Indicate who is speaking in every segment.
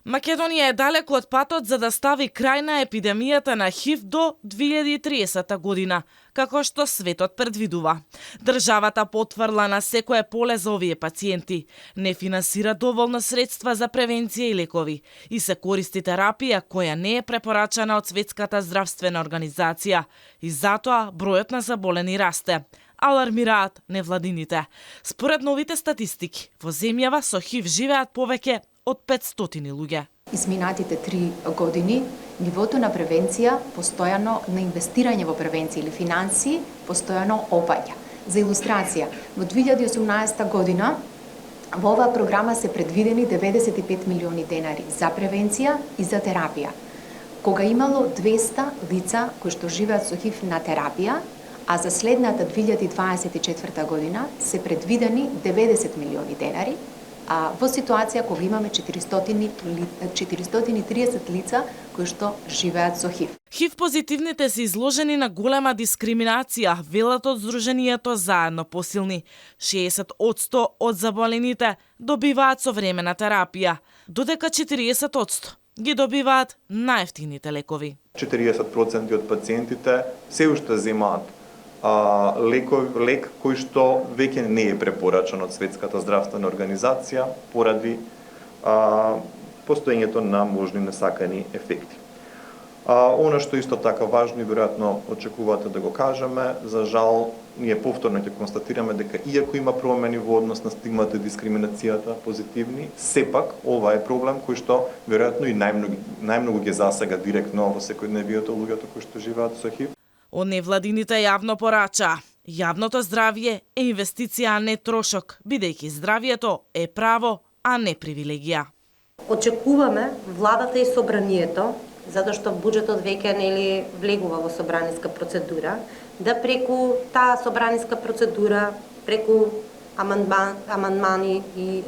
Speaker 1: Македонија е далеку од патот за да стави крај на епидемијата на ХИВ до 2030 година, како што светот предвидува. Државата потврла на секое поле за овие пациенти, не финансира доволно средства за превенција и лекови и се користи терапија која не е препорачана од Светската здравствена организација и затоа бројот на заболени расте. Алармираат невладините. Според новите статистики, во земјава со ХИВ живеат повеќе од 500 луѓе.
Speaker 2: Изминатите 3 години нивото на превенција постојано на инвестирање во превенција или финансии постојано опаѓа. За илустрација, во 2018 година во оваа програма се предвидени 95 милиони денари за превенција и за терапија. Кога имало 200 лица кои што живеат со ХИВ на терапија, а за следната 2024 година се предвидени 90 милиони денари, а во ситуација кога имаме 430 лица кои што живеат со ХИВ.
Speaker 1: ХИВ позитивните се изложени на голема дискриминација, велат од Сдруженијето Заедно посилни. 60% од заболените добиваат современа терапија, додека 40% ги добиваат најевтините лекови.
Speaker 3: 40% од пациентите се уште земаат лек кој што веќе не е препорачан од Светската здравствена организација поради постоењето на можни несакани ефекти. Она што исто така важно и веројатно очекувате да го кажеме, за жал ние повторно ќе констатираме дека иако има промени во однос на стигмата и дискриминацијата позитивни, сепак ова е проблем кој што веројатно и најмногу ги засега директно во секојдневието луѓето кои што живеат со ХИВ.
Speaker 1: Од невладините јавно порача. Јавното здравје е инвестиција, а не трошок, бидејќи здравјето е право, а не привилегија.
Speaker 4: Очекуваме владата и собранието, затоа што буџетот веќе нели влегува во собраниска процедура, да преку таа собраниска процедура, преку амандмани и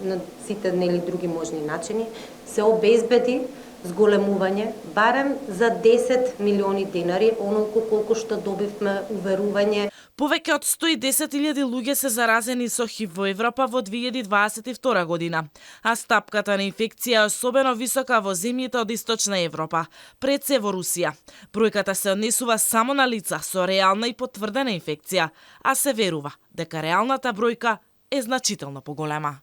Speaker 4: на сите нели други можни начини, се обезбеди зголемување барем за 10 милиони денари, онолку колку што добивме уверување.
Speaker 1: Повеќе од 110.000 луѓе се заразени со ХИВ во Европа во 2022 година, а стапката на инфекција е особено висока во земјите од Источна Европа, пред се во Русија. Бројката се однесува само на лица со реална и потврдена инфекција, а се верува дека реалната бројка е значително поголема.